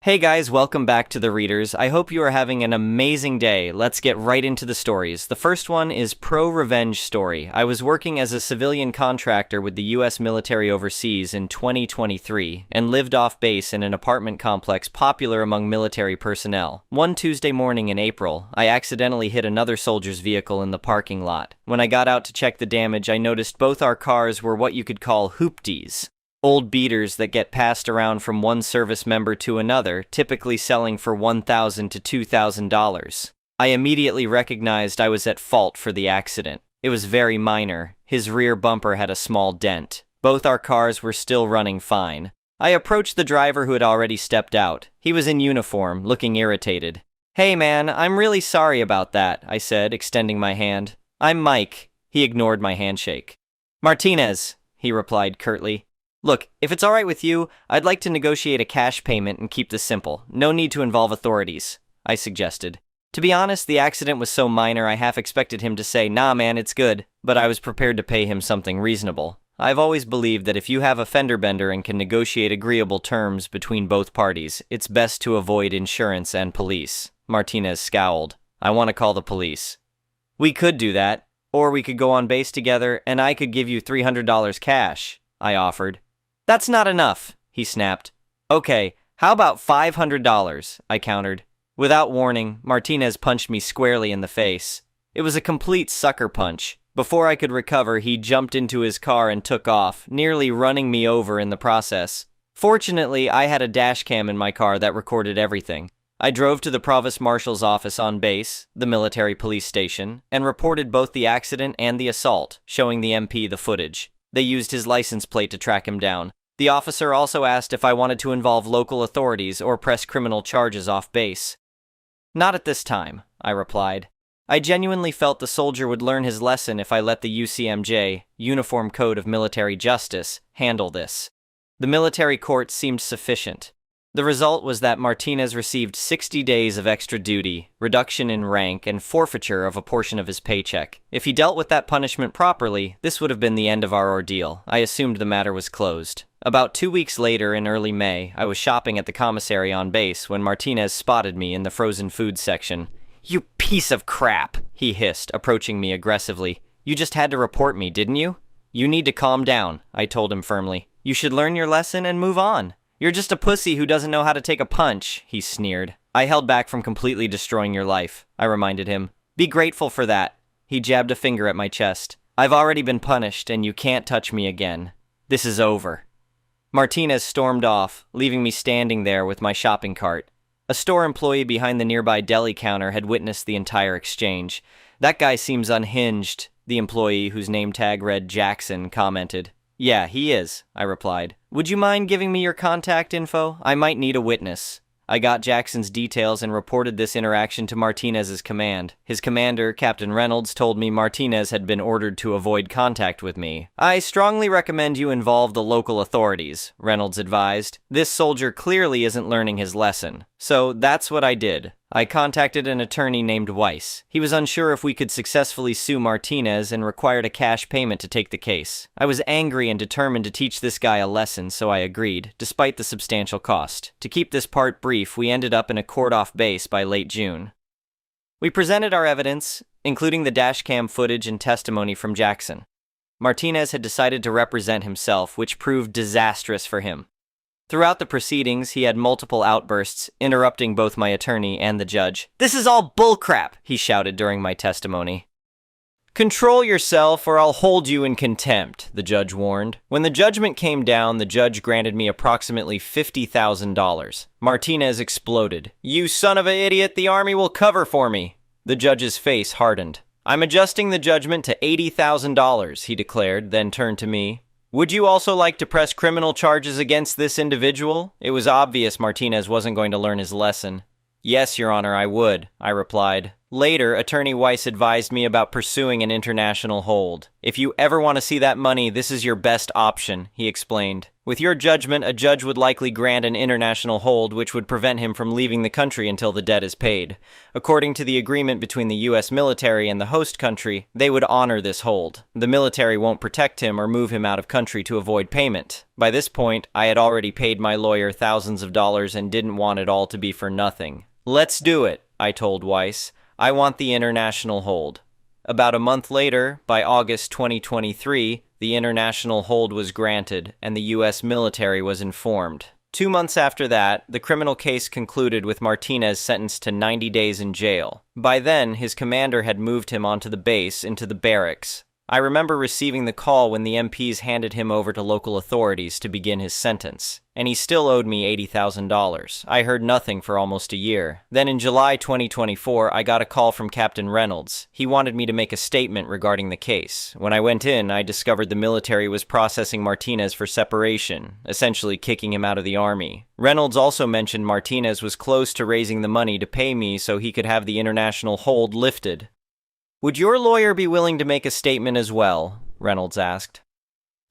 Hey guys, welcome back to The Readers. I hope you are having an amazing day. Let's get right into the stories. The first one is Pro-Revenge Story. I was working as a civilian contractor with the U.S. military overseas in 2023 and lived off base in an apartment complex popular among military personnel. One Tuesday morning in April, I accidentally hit another soldier's vehicle in the parking lot. When I got out to check the damage, I noticed both our cars were what you could call hoopties. Old beaters that get passed around from one service member to another, typically selling for $1,000 to $2,000. I immediately recognized I was at fault for the accident. It was very minor. His rear bumper had a small dent. Both our cars were still running fine. I approached the driver who had already stepped out. He was in uniform, looking irritated. "Hey man, I'm really sorry about that," I said, extending my hand. "I'm Mike." He ignored my handshake. "Martinez," he replied curtly. "Look, if it's all right with you, I'd like to negotiate a cash payment and keep this simple. No need to involve authorities," I suggested. To be honest, the accident was so minor I half expected him to say, "Nah man, it's good," but I was prepared to pay him something reasonable. I've always believed that if you have a fender bender and can negotiate agreeable terms between both parties, it's best to avoid insurance and police. Martinez scowled. "I want to call the police." "We could do that, or we could go on base together and I could give you $300 cash," I offered. "That's not enough," he snapped. "Okay, how about $500? I countered. Without warning, Martinez punched me squarely in the face. It was a complete sucker punch. Before I could recover, he jumped into his car and took off, nearly running me over in the process. Fortunately, I had a dash cam in my car that recorded everything. I drove to the Provost Marshal's office on base, the military police station, and reported both the accident and the assault, showing the MP the footage. They used his license plate to track him down. The officer also asked if I wanted to involve local authorities or press criminal charges off base. "Not at this time," I replied. I genuinely felt the soldier would learn his lesson if I let the UCMJ, Uniform Code of Military Justice, handle this. The military court seemed sufficient. The result was that Martinez received 60 days of extra duty, reduction in rank, and forfeiture of a portion of his paycheck. If he dealt with that punishment properly, this would have been the end of our ordeal. I assumed the matter was closed. About 2 weeks later, in early May, I was shopping at the commissary on base when Martinez spotted me in the frozen food section. "You piece of crap," he hissed, approaching me aggressively. "You just had to report me, didn't you?" "You need to calm down," I told him firmly. "You should learn your lesson and move on. You're just a pussy who doesn't know how to take a punch," he sneered. "I held back from completely destroying your life," I reminded him. "Be grateful for that." He jabbed a finger at my chest. "I've already been punished, and you can't touch me again. This is over." Martinez stormed off, leaving me standing there with my shopping cart. A store employee behind the nearby deli counter had witnessed the entire exchange. "That guy seems unhinged," the employee, whose name tag read Jackson, commented. "Yeah, he is," I replied. "Would you mind giving me your contact info? I might need a witness." I got Jackson's details and reported this interaction to Martinez's command. His commander, Captain Reynolds, told me Martinez had been ordered to avoid contact with me. "I strongly recommend you involve the local authorities," Reynolds advised. "This soldier clearly isn't learning his lesson." So that's what I did. I contacted an attorney named Weiss. He was unsure if we could successfully sue Martinez and required a cash payment to take the case. I was angry and determined to teach this guy a lesson, so I agreed, despite the substantial cost. To keep this part brief, we ended up in a court off base by late June. We presented our evidence, including the dashcam footage and testimony from Jackson. Martinez had decided to represent himself, which proved disastrous for him. Throughout the proceedings, he had multiple outbursts, interrupting both my attorney and the judge. "This is all bullcrap," he shouted during my testimony. "Control yourself or I'll hold you in contempt," the judge warned. When the judgment came down, the judge granted me approximately $50,000. Martinez exploded. "You son of an idiot, the Army will cover for me." The judge's face hardened. "I'm adjusting the judgment to $80,000, he declared, then turned to me. "Would you also like to press criminal charges against this individual?" It was obvious Martinez wasn't going to learn his lesson. "Yes, Your Honor, I would," I replied. Later, Attorney Weiss advised me about pursuing an international hold. If you ever want to see that money, this is your best option, he explained. With your judgment, a judge would likely grant an international hold, which would prevent him from leaving the country until the debt is paid. According to the agreement between the U.S. military and the host country, they would honor this hold. The military won't protect him or move him out of country to avoid payment. By this point, I had already paid my lawyer thousands of dollars and didn't want it all to be for nothing. Let's do it, I told Weiss. I want the international hold. About a month later, by August 2023, the international hold was granted, and the U.S. military was informed. 2 months after that, the criminal case concluded with Martinez sentenced to 90 days in jail. By then, his commander had moved him onto the base, into the barracks. I remember receiving the call when the MPs handed him over to local authorities to begin his sentence. And he still owed me $80,000. I heard nothing for almost a year. Then in July 2024, I got a call from Captain Reynolds. He wanted me to make a statement regarding the case. When I went in, I discovered the military was processing Martinez for separation, essentially kicking him out of the army. Reynolds also mentioned Martinez was close to raising the money to pay me so he could have the international hold lifted. Would your lawyer be willing to make a statement as well? Reynolds asked.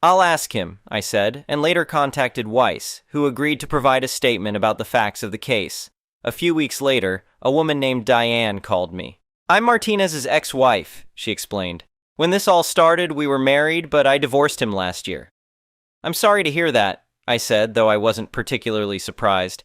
I'll ask him, I said, and later contacted Weiss, who agreed to provide a statement about the facts of the case. A few weeks later, a woman named Diane called me. I'm Martinez's ex-wife, she explained. When this all started, we were married, but I divorced him last year. I'm sorry to hear that, I said, though I wasn't particularly surprised.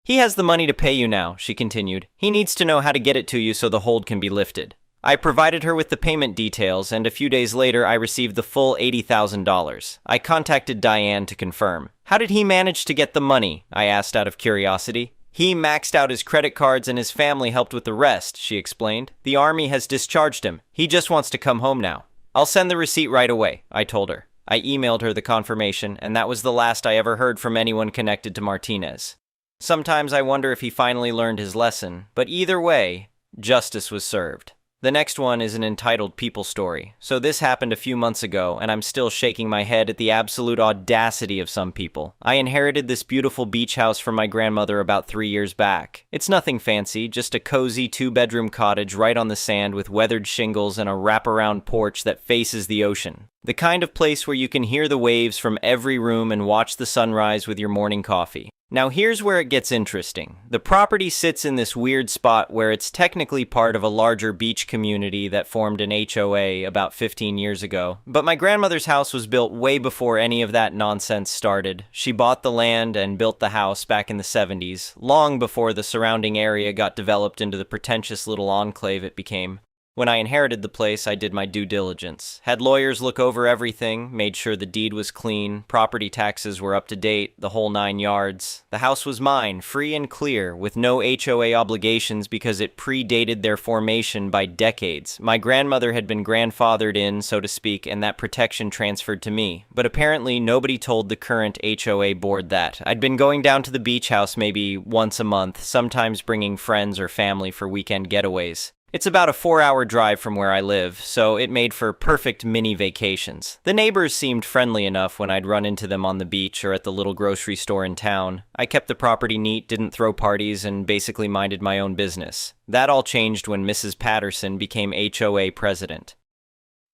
He has the money to pay you now, she continued. He needs to know how to get it to you so the hold can be lifted. I provided her with the payment details, and a few days later I received the full $80,000. I contacted Diane to confirm. How did he manage to get the money? I asked out of curiosity. He maxed out his credit cards and his family helped with the rest, she explained. The army has discharged him. He just wants to come home now. I'll send the receipt right away, I told her. I emailed her the confirmation, and that was the last I ever heard from anyone connected to Martinez. Sometimes I wonder if he finally learned his lesson, but either way, justice was served. The next one is an entitled people story. So this happened a few months ago, and I'm still shaking my head at the absolute audacity of some people. I inherited this beautiful beach house from my grandmother about 3 years back. It's nothing fancy, just a cozy 2-bedroom cottage right on the sand with weathered shingles and a wraparound porch that faces the ocean. The kind of place where you can hear the waves from every room and watch the sunrise with your morning coffee. Now here's where it gets interesting. The property sits in this weird spot where it's technically part of a larger beach community that formed an HOA about 15 years ago. But my grandmother's house was built way before any of that nonsense started. She bought the land and built the house back in the 70s, long before the surrounding area got developed into the pretentious little enclave it became. When I inherited the place, I did my due diligence. Had lawyers look over everything, made sure the deed was clean, property taxes were up to date, the whole 9 yards. The house was mine, free and clear, with no HOA obligations because it predated their formation by decades. My grandmother had been grandfathered in, so to speak, and that protection transferred to me. But apparently nobody told the current HOA board that. I'd been going down to the beach house maybe once a month, sometimes bringing friends or family for weekend getaways. It's about a 4-hour drive from where I live, so it made for perfect mini vacations. The neighbors seemed friendly enough when I'd run into them on the beach or at the little grocery store in town. I kept the property neat, didn't throw parties, and basically minded my own business. That all changed when Mrs. Patterson became HOA president.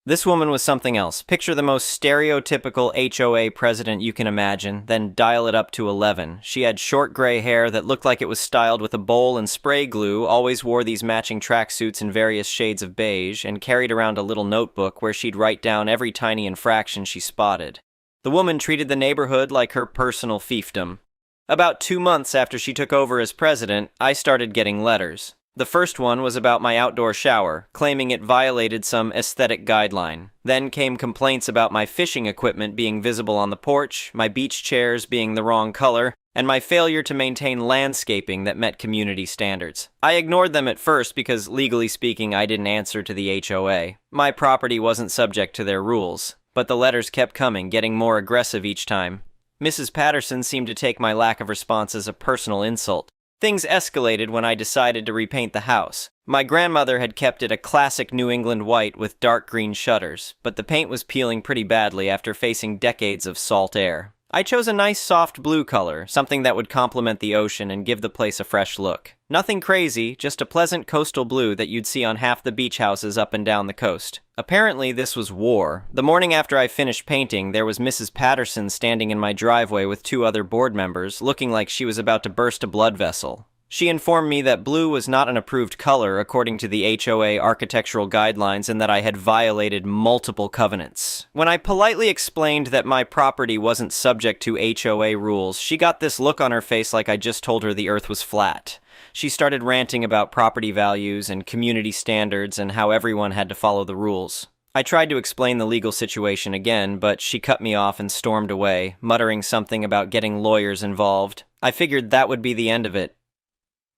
This woman was something else. Picture the most stereotypical HOA president you can imagine, then dial it up to 11. She had short gray hair that looked like it was styled with a bowl and spray glue, always wore these matching tracksuits in various shades of beige, and carried around a little notebook where she'd write down every tiny infraction she spotted. The woman treated the neighborhood like her personal fiefdom. About 2 months after she took over as president, I started getting letters. The first one was about my outdoor shower, claiming it violated some aesthetic guideline. Then came complaints about my fishing equipment being visible on the porch, my beach chairs being the wrong color, and my failure to maintain landscaping that met community standards. I ignored them at first because, legally speaking, I didn't answer to the HOA. My property wasn't subject to their rules, but the letters kept coming, getting more aggressive each time. Mrs. Patterson seemed to take my lack of response as a personal insult. Things escalated when I decided to repaint the house. My grandmother had kept it a classic New England white with dark green shutters, but the paint was peeling pretty badly after facing decades of salt air. I chose a nice soft blue color, something that would complement the ocean and give the place a fresh look. Nothing crazy, just a pleasant coastal blue that you'd see on half the beach houses up and down the coast. Apparently, this was war. The morning after I finished painting, there was Mrs. Patterson standing in my driveway with 2 other board members, looking like she was about to burst a blood vessel. She informed me that blue was not an approved color according to the HOA architectural guidelines and that I had violated multiple covenants. When I politely explained that my property wasn't subject to HOA rules, she got this look on her face like I just told her the earth was flat. She started ranting about property values and community standards and how everyone had to follow the rules. I tried to explain the legal situation again, but she cut me off and stormed away, muttering something about getting lawyers involved. I figured that would be the end of it.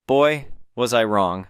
Boy, was I wrong.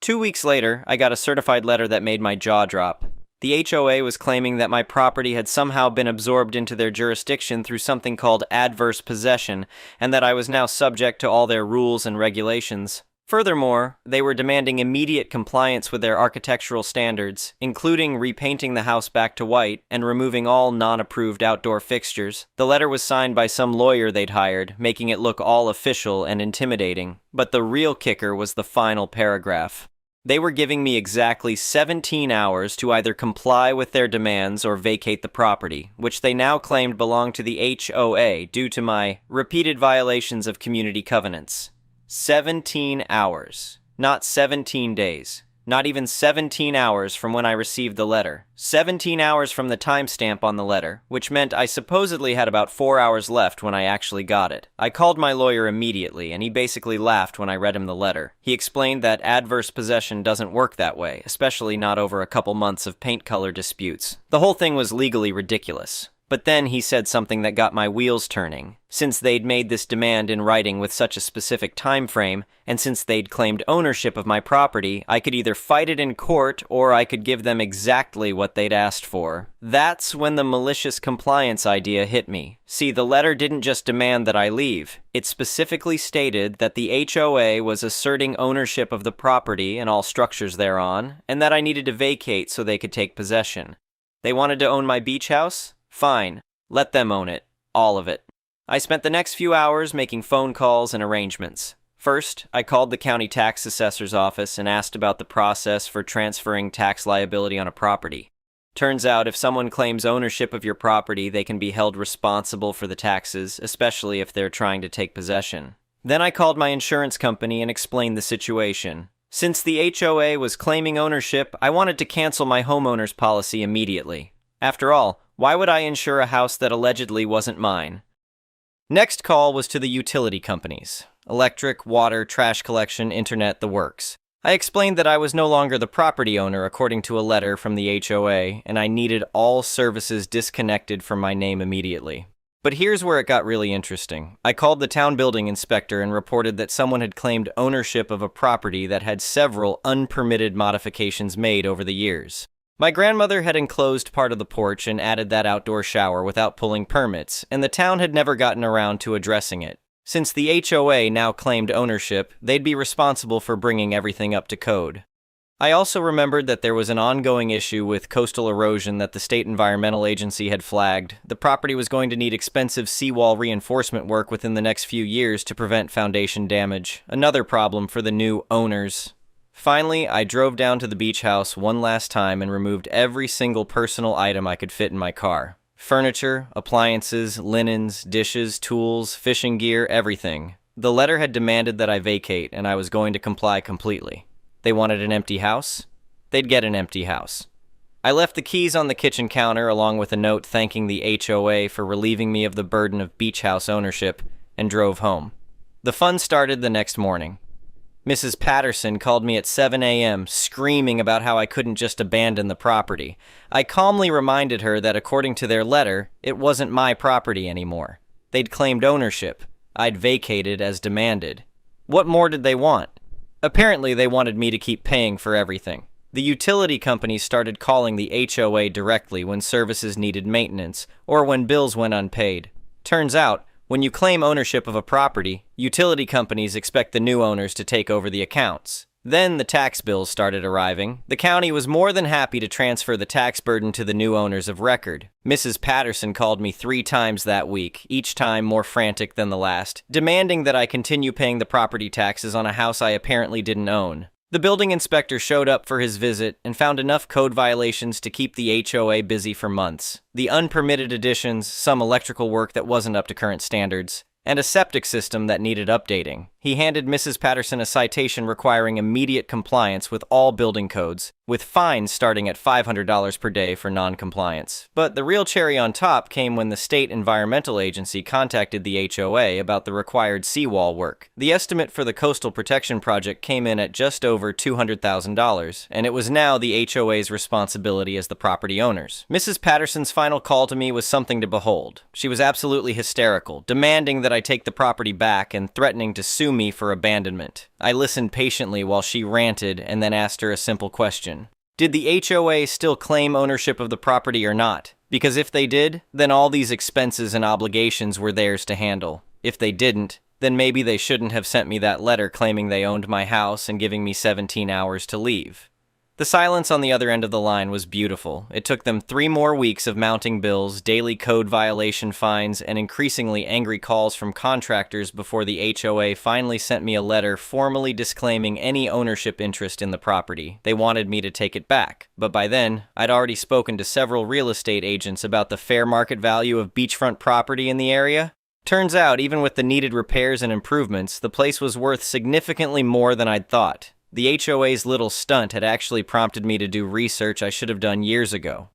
2 weeks later, I got a certified letter that made my jaw drop. The HOA was claiming that my property had somehow been absorbed into their jurisdiction through something called adverse possession, and that I was now subject to all their rules and regulations. Furthermore, they were demanding immediate compliance with their architectural standards, including repainting the house back to white and removing all non-approved outdoor fixtures. The letter was signed by some lawyer they'd hired, making it look all official and intimidating. But the real kicker was the final paragraph. They were giving me exactly 17 hours to either comply with their demands or vacate the property, which they now claimed belonged to the HOA due to my repeated violations of community covenants. 17 hours. Not 17 days. Not even 17 hours from when I received the letter. 17 hours from the timestamp on the letter, which meant I supposedly had about 4 hours left when I actually got it. I called my lawyer immediately, and he basically laughed when I read him the letter. He explained that adverse possession doesn't work that way, especially not over a couple months of paint color disputes. The whole thing was legally ridiculous. But then he said something that got my wheels turning. Since they'd made this demand in writing with such a specific time frame, and since they'd claimed ownership of my property, I could either fight it in court or I could give them exactly what they'd asked for. That's when the malicious compliance idea hit me. See, the letter didn't just demand that I leave. It specifically stated that the HOA was asserting ownership of the property and all structures thereon, and that I needed to vacate so they could take possession. They wanted to own my beach house? Fine. Let them own it. All of it. I spent the next few hours making phone calls and arrangements. First, I called the county tax assessor's office and asked about the process for transferring tax liability on a property. Turns out, if someone claims ownership of your property, they can be held responsible for the taxes, especially if they're trying to take possession. Then I called my insurance company and explained the situation. Since the HOA was claiming ownership, I wanted to cancel my homeowner's policy immediately. After all, why would I insure a house that allegedly wasn't mine? Next call was to the utility companies. Electric, water, trash collection, internet, the works. I explained that I was no longer the property owner according to a letter from the HOA, and I needed all services disconnected from my name immediately. But here's where it got really interesting. I called the town building inspector and reported that someone had claimed ownership of a property that had several unpermitted modifications made over the years. My grandmother had enclosed part of the porch and added that outdoor shower without pulling permits, and the town had never gotten around to addressing it. Since the HOA now claimed ownership, they'd be responsible for bringing everything up to code. I also remembered that there was an ongoing issue with coastal erosion that the state environmental agency had flagged. The property was going to need expensive seawall reinforcement work within the next few years to prevent foundation damage, another problem for the new owners. Finally, I drove down to the beach house one last time and removed every single personal item I could fit in my car. Furniture, appliances, linens, dishes, tools, fishing gear, everything. The letter had demanded that I vacate, and I was going to comply completely. They wanted an empty house? They'd get an empty house. I left the keys on the kitchen counter along with a note thanking the HOA for relieving me of the burden of beach house ownership, and drove home. The fun started the next morning. Mrs. Patterson called me at 7 a.m., screaming about how I couldn't just abandon the property. I calmly reminded her that according to their letter, it wasn't my property anymore. They'd claimed ownership. I'd vacated as demanded. What more did they want? Apparently, they wanted me to keep paying for everything. The utility companies started calling the HOA directly when services needed maintenance or when bills went unpaid. Turns out, when you claim ownership of a property, utility companies expect the new owners to take over the accounts. Then the tax bills started arriving. The county was more than happy to transfer the tax burden to the new owners of record. Mrs. Patterson called me 3 times that week, each time more frantic than the last, demanding that I continue paying the property taxes on a house I apparently didn't own. The building inspector showed up for his visit and found enough code violations to keep the HOA busy for months. The unpermitted additions, some electrical work that wasn't up to current standards, and a septic system that needed updating. He handed Mrs. Patterson a citation requiring immediate compliance with all building codes, with fines starting at $500 per day for non-compliance. But the real cherry on top came when the state environmental agency contacted the HOA about the required seawall work. The estimate for the coastal protection project came in at just over $200,000, and it was now the HOA's responsibility as the property owners. Mrs. Patterson's final call to me was something to behold. She was absolutely hysterical, demanding that I take the property back and threatening to sue me for abandonment. I listened patiently while she ranted and then asked her a simple question. Did the HOA still claim ownership of the property or not? Because if they did, then all these expenses and obligations were theirs to handle. If they didn't, then maybe they shouldn't have sent me that letter claiming they owned my house and giving me 17 hours to leave. The silence on the other end of the line was beautiful. It took them 3 more weeks of mounting bills, daily code violation fines, and increasingly angry calls from contractors before the HOA finally sent me a letter formally disclaiming any ownership interest in the property. They wanted me to take it back, but by then, I'd already spoken to several real estate agents about the fair market value of beachfront property in the area. Turns out, even with the needed repairs and improvements, the place was worth significantly more than I'd thought. The HOA's little stunt had actually prompted me to do research I should have done years ago.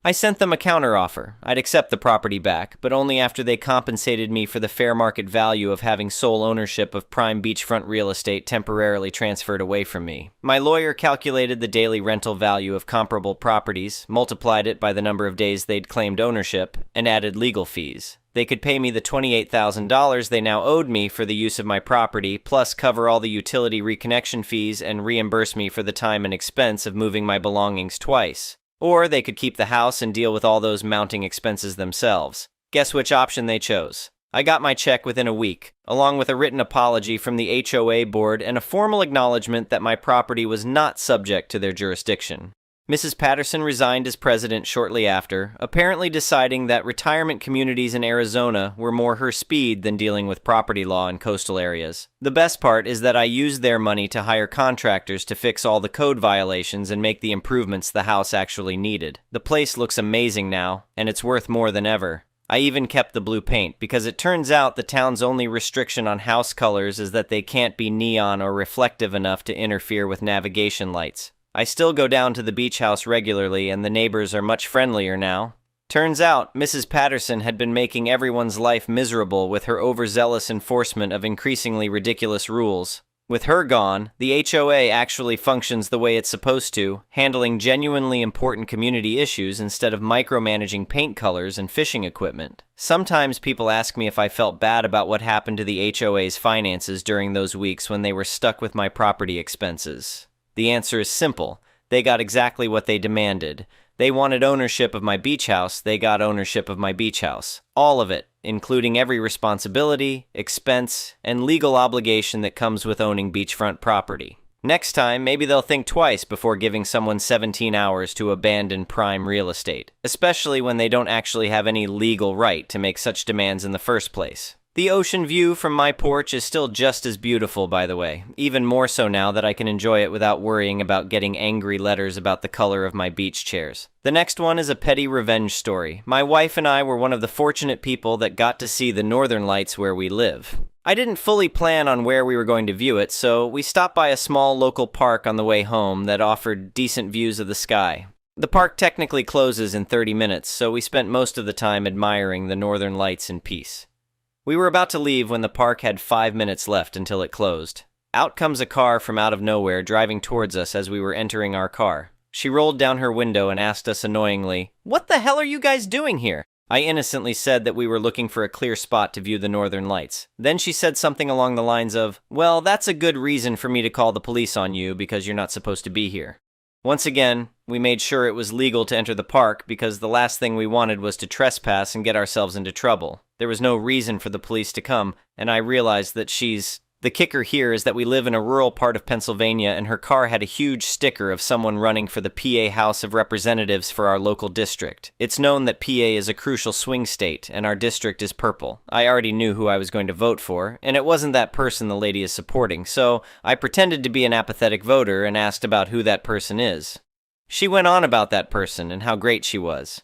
I sent them a counteroffer. I'd accept the property back, but only after they compensated me for the fair market value of having sole ownership of prime beachfront real estate temporarily transferred away from me. My lawyer calculated the daily rental value of comparable properties, multiplied it by the number of days they'd claimed ownership, and added legal fees. They could pay me the $28,000 they now owed me for the use of my property, plus cover all the utility reconnection fees and reimburse me for the time and expense of moving my belongings twice. Or they could keep the house and deal with all those mounting expenses themselves. Guess which option they chose? I got my check within a week, along with a written apology from the HOA board and a formal acknowledgement that my property was not subject to their jurisdiction. Mrs. Patterson resigned as president shortly after, apparently deciding that retirement communities in Arizona were more her speed than dealing with property law in coastal areas. The best part is that I used their money to hire contractors to fix all the code violations and make the improvements the house actually needed. The place looks amazing now, and it's worth more than ever. I even kept the blue paint, because it turns out the town's only restriction on house colors is that they can't be neon or reflective enough to interfere with navigation lights. I still go down to the beach house regularly, and the neighbors are much friendlier now. Turns out, Mrs. Patterson had been making everyone's life miserable with her overzealous enforcement of increasingly ridiculous rules. With her gone, the HOA actually functions the way it's supposed to, handling genuinely important community issues instead of micromanaging paint colors and fishing equipment. Sometimes people ask me if I felt bad about what happened to the HOA's finances during those weeks when they were stuck with my property expenses. The answer is simple. They got exactly what they demanded. They wanted ownership of my beach house, they got ownership of my beach house. All of it, including every responsibility, expense, and legal obligation that comes with owning beachfront property. Next time, maybe they'll think twice before giving someone 17 hours to abandon prime real estate, especially when they don't actually have any legal right to make such demands in the first place. The ocean view from my porch is still just as beautiful, by the way, even more so now that I can enjoy it without worrying about getting angry letters about the color of my beach chairs. The next one is a petty revenge story. My wife and I were one of the fortunate people that got to see the northern lights where we live. I didn't fully plan on where we were going to view it, so we stopped by a small local park on the way home that offered decent views of the sky. The park technically closes in 30 minutes, so we spent most of the time admiring the northern lights in peace. We were about to leave when the park had 5 minutes left until it closed. Out comes a car from out of nowhere driving towards us as we were entering our car. She rolled down her window and asked us annoyingly, "What the hell are you guys doing here?" I innocently said that we were looking for a clear spot to view the northern lights. Then she said something along the lines of, "Well, that's a good reason for me to call the police on you because you're not supposed to be here." Once again, we made sure it was legal to enter the park because the last thing we wanted was to trespass and get ourselves into trouble. There was no reason for the police to come, and I realized that she's The kicker here is that we live in a rural part of Pennsylvania, and her car had a huge sticker of someone running for the PA House of Representatives for our local district. It's known that PA is a crucial swing state, and our district is purple. I already knew who I was going to vote for, and it wasn't that person the lady is supporting, so I pretended to be an apathetic voter and asked about who that person is. She went on about that person and how great she was.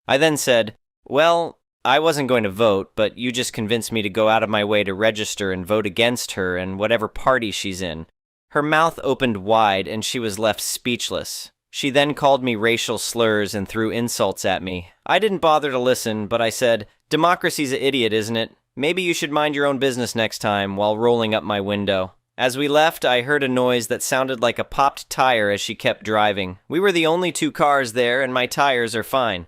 I then said, "Well, I wasn't going to vote, but you just convinced me to go out of my way to register and vote against her and whatever party she's in." Her mouth opened wide and she was left speechless. She then called me racial slurs and threw insults at me. I didn't bother to listen, but I said, "Democracy's an idiot, isn't it? Maybe you should mind your own business next time," while rolling up my window. As we left, I heard a noise that sounded like a popped tire as she kept driving. We were the only 2 cars there, and my tires are fine.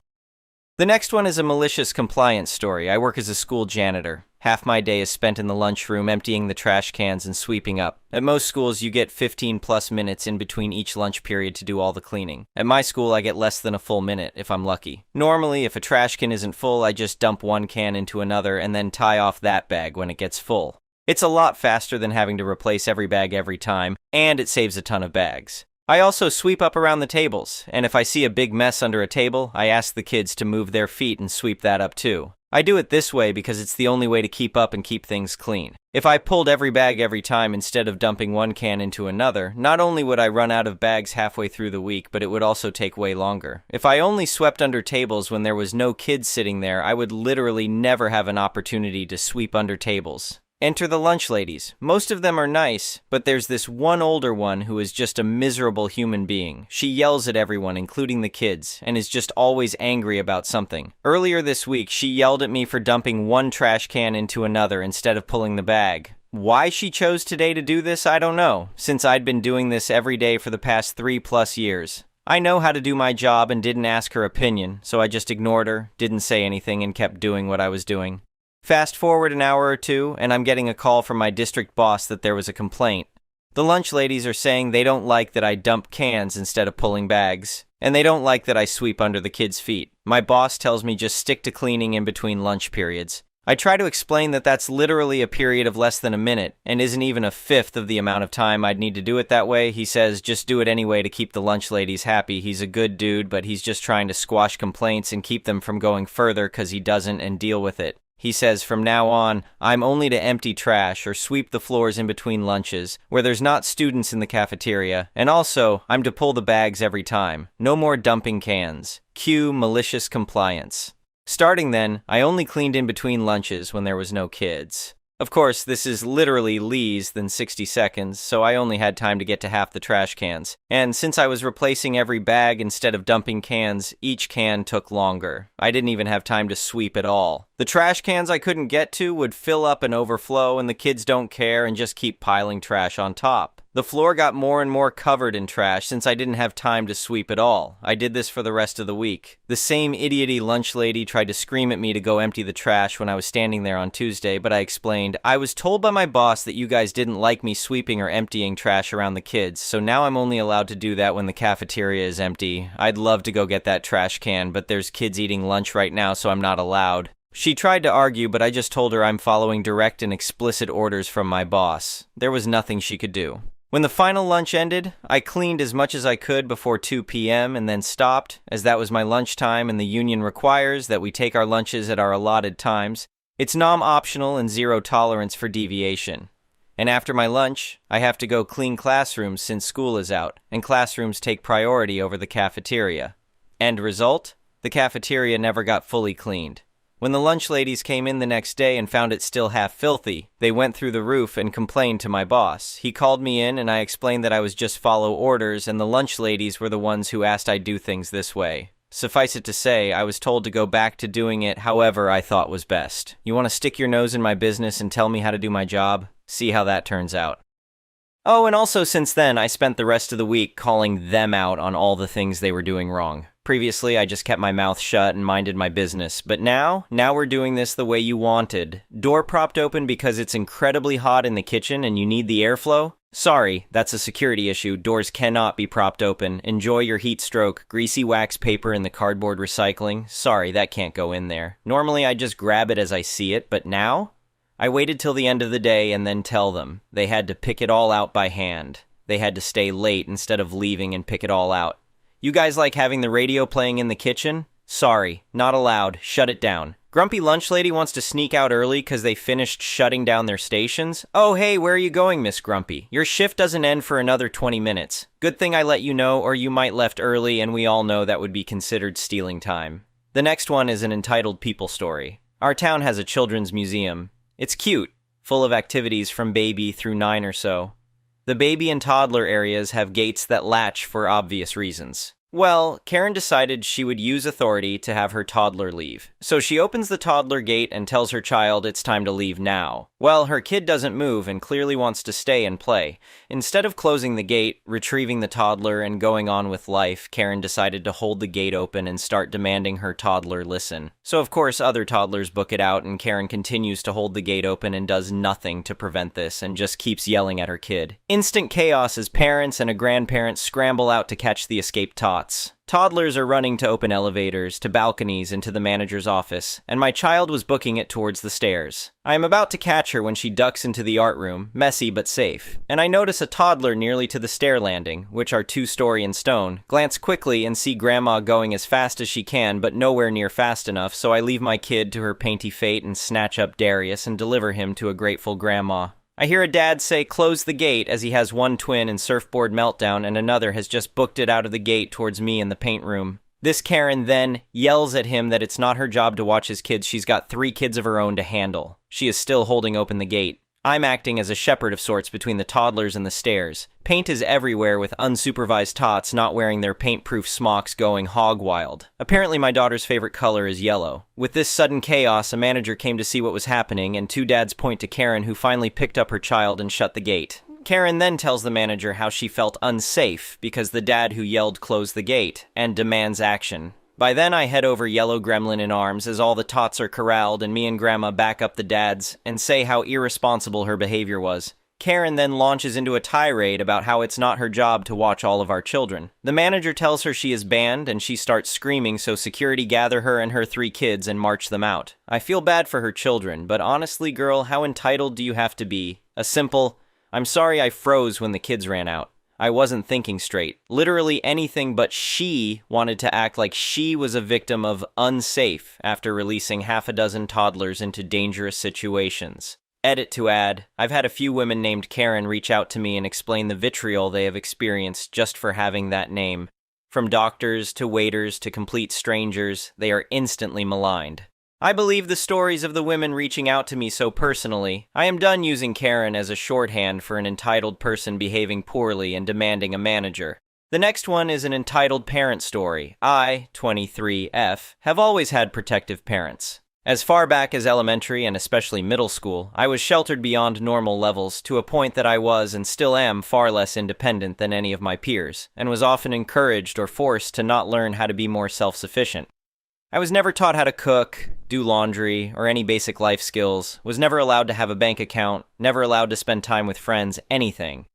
The next one is a malicious compliance story. I work as a school janitor. Half my day is spent in the lunchroom emptying the trash cans and sweeping up. At most schools, you get 15+ minutes in between each lunch period to do all the cleaning. At my school, I get less than a full minute, if I'm lucky. Normally, if a trash can isn't full, I just dump one can into another and then tie off that bag when it gets full. It's a lot faster than having to replace every bag every time, and it saves a ton of bags. I also sweep up around the tables, and if I see a big mess under a table, I ask the kids to move their feet and sweep that up too. I do it this way because it's the only way to keep up and keep things clean. If I pulled every bag every time instead of dumping one can into another, not only would I run out of bags halfway through the week, but it would also take way longer. If I only swept under tables when there was no kids sitting there, I would literally never have an opportunity to sweep under tables. Enter the lunch ladies. Most of them are nice, but there's this one older one who is just a miserable human being. She yells at everyone, including the kids, and is just always angry about something. Earlier this week, she yelled at me for dumping one trash can into another instead of pulling the bag. Why she chose today to do this, I don't know, since I'd been doing this every day for the past 3+ years. I know how to do my job and didn't ask her opinion, so I just ignored her, didn't say anything, and kept doing what I was doing. Fast forward an hour or two, and I'm getting a call from my district boss that there was a complaint. The lunch ladies are saying they don't like that I dump cans instead of pulling bags, and they don't like that I sweep under the kids' feet. My boss tells me just stick to cleaning in between lunch periods. I try to explain that that's literally a period of less than a minute, and isn't even a fifth of the amount of time I'd need to do it that way. He says just do it anyway to keep the lunch ladies happy. He's a good dude, but he's just trying to squash complaints and keep them from going further because he doesn't and deal with it. He says from now on, I'm only to empty trash or sweep the floors in between lunches, where there's not students in the cafeteria, and also, I'm to pull the bags every time. No more dumping cans. Cue malicious compliance. Starting then, I only cleaned in between lunches when there was no kids. Of course, this is literally less than 60 seconds, so I only had time to get to half the trash cans. And since I was replacing every bag instead of dumping cans, each can took longer. I didn't even have time to sweep at all. The trash cans I couldn't get to would fill up and overflow, and the kids don't care and just keep piling trash on top. The floor got more and more covered in trash since I didn't have time to sweep at all. I did this for the rest of the week. The same idioty lunch lady tried to scream at me to go empty the trash when I was standing there on Tuesday, but I explained, I was told by my boss that you guys didn't like me sweeping or emptying trash around the kids, so now I'm only allowed to do that when the cafeteria is empty. I'd love to go get that trash can, but there's kids eating lunch right now, so I'm not allowed. She tried to argue, but I just told her I'm following direct and explicit orders from my boss. There was nothing she could do. When the final lunch ended, I cleaned as much as I could before 2 p.m. and then stopped, as that was my lunchtime and the union requires that we take our lunches at our allotted times. It's optional and zero tolerance for deviation. And after my lunch, I have to go clean classrooms since school is out, and classrooms take priority over the cafeteria. End result? The cafeteria never got fully cleaned. When the lunch ladies came in the next day and found it still half filthy, they went through the roof and complained to my boss. He called me in and I explained that I was just follow orders and the lunch ladies were the ones who asked I do things this way. Suffice it to say, I was told to go back to doing it however I thought was best. You want to stick your nose in my business and tell me how to do my job? See how that turns out. Oh, and also since then, I spent the rest of the week calling them out on all the things they were doing wrong. Previously, I just kept my mouth shut and minded my business, but now we're doing this the way you wanted. Door propped open because it's incredibly hot in the kitchen and you need the airflow? Sorry, that's a security issue. Doors cannot be propped open. Enjoy your heat stroke. Greasy wax paper in the cardboard recycling? Sorry, that can't go in there. Normally I just grab it as I see it, but now? I waited till the end of the day and then tell them. They had to pick it all out by hand. They had to stay late instead of leaving and pick it all out. You guys like having the radio playing in the kitchen? Sorry, not allowed. Shut it down. Grumpy Lunch Lady wants to sneak out early because they finished shutting down their stations? Oh, hey, where are you going, Miss Grumpy? Your shift doesn't end for another 20 minutes. Good thing I let you know, or you might left early, and we all know that would be considered stealing time. The next one is an entitled people story. Our town has a children's museum. It's cute, full of activities from baby through 9 or so. The baby and toddler areas have gates that latch for obvious reasons. Well, Karen decided she would use authority to have her toddler leave. So she opens the toddler gate and tells her child it's time to leave now. Well, her kid doesn't move and clearly wants to stay and play. Instead of closing the gate, retrieving the toddler, and going on with life, Karen decided to hold the gate open and start demanding her toddler listen. So of course other toddlers book it out, and Karen continues to hold the gate open and does nothing to prevent this and just keeps yelling at her kid. Instant chaos as parents and a grandparent scramble out to catch the escaped tots. Toddlers are running to open elevators, to balconies, and to the manager's office, and my child was booking it towards the stairs. I am about to catch her when she ducks into the art room, messy but safe, and I notice a toddler nearly to the stair landing, which are 2-story in stone, glance quickly and see Grandma going as fast as she can but nowhere near fast enough, so I leave my kid to her painty fate and snatch up Darius and deliver him to a grateful Grandma. I hear a dad say, "Close the gate," as he has one twin in surfboard meltdown and another has just booked it out of the gate towards me in the paint room. This Karen then yells at him that it's not her job to watch his kids. She's got 3 kids of her own to handle. She is still holding open the gate. I'm acting as a shepherd of sorts between the toddlers and the stairs. Paint is everywhere with unsupervised tots not wearing their paint-proof smocks going hog wild. Apparently my daughter's favorite color is yellow. With this sudden chaos, a manager came to see what was happening, and 2 dads point to Karen, who finally picked up her child and shut the gate. Karen then tells the manager how she felt unsafe because the dad who yelled closed the gate, and demands action. By then I head over Yellow Gremlin in arms as all the tots are corralled and me and Grandma back up the dads and say how irresponsible her behavior was. Karen then launches into a tirade about how it's not her job to watch all of our children. The manager tells her she is banned and she starts screaming, so security gather her and her 3 kids and march them out. I feel bad for her children, but honestly girl, how entitled do you have to be? A simple, "I'm sorry I froze when the kids ran out. I wasn't thinking straight." Literally anything but she wanted to act like she was a victim of unsafe after releasing half a dozen toddlers into dangerous situations. Edit to add, I've had a few women named Karen reach out to me and explain the vitriol they have experienced just for having that name. From doctors to waiters to complete strangers, they are instantly maligned. I believe the stories of the women reaching out to me so personally. I am done using Karen as a shorthand for an entitled person behaving poorly and demanding a manager. The next one is an entitled parent story. I, 23F, have always had protective parents. As far back as elementary and especially middle school, I was sheltered beyond normal levels to a point that I was and still am far less independent than any of my peers, and was often encouraged or forced to not learn how to be more self-sufficient. I was never taught how to cook, do laundry, or any basic life skills, was never allowed to have a bank account, never allowed to spend time with friends, anything.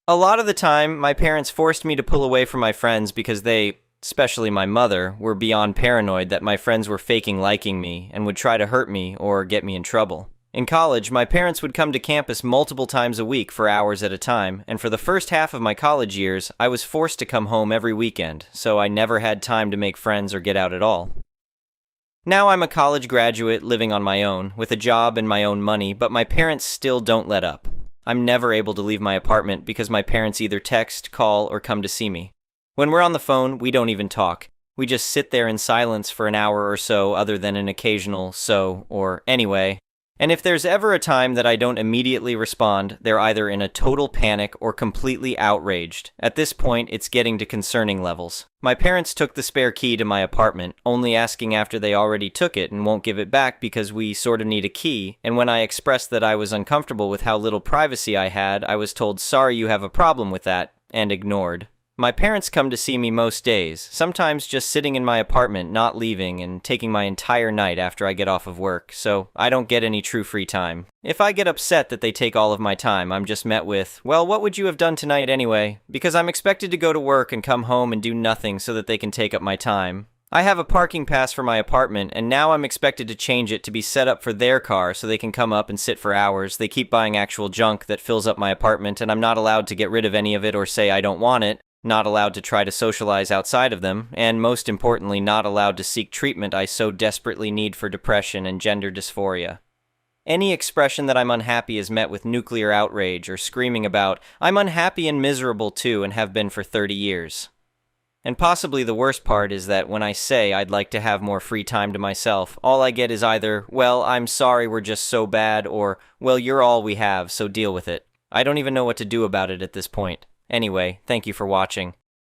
A lot of the time, my parents forced me to pull away from my friends because they, especially my mother, were beyond paranoid that my friends were faking liking me and would try to hurt me or get me in trouble. In college, my parents would come to campus multiple times a week for hours at a time, and for the first half of my college years, I was forced to come home every weekend, so I never had time to make friends or get out at all. Now I'm a college graduate living on my own, with a job and my own money, but my parents still don't let up. I'm never able to leave my apartment because my parents either text, call, or come to see me. When we're on the phone, we don't even talk. We just sit there in silence for an hour or so, other than an occasional so or anyway. And if there's ever a time that I don't immediately respond, they're either in a total panic or completely outraged. At this point, it's getting to concerning levels. My parents took the spare key to my apartment, only asking after they already took it and won't give it back because we sort of need a key, and when I expressed that I was uncomfortable with how little privacy I had, I was told, "Sorry you have a problem with that," and ignored. My parents come to see me most days, sometimes just sitting in my apartment, not leaving, and taking my entire night after I get off of work, so I don't get any true free time. If I get upset that they take all of my time, I'm just met with, "Well, what would you have done tonight anyway?" Because I'm expected to go to work and come home and do nothing so that they can take up my time. I have a parking pass for my apartment, and now I'm expected to change it to be set up for their car so they can come up and sit for hours. They keep buying actual junk that fills up my apartment, and I'm not allowed to get rid of any of it or say I don't want it, not allowed to try to socialize outside of them, and most importantly, not allowed to seek treatment I so desperately need for depression and gender dysphoria. Any expression that I'm unhappy is met with nuclear outrage or screaming about, I'm unhappy and miserable too and have been for 30 years. And possibly the worst part is that when I say I'd like to have more free time to myself, all I get is either, well, I'm sorry we're just so bad, or, well, you're all we have, so deal with it. I don't even know what to do about it at this point. Anyway, thank you for watching.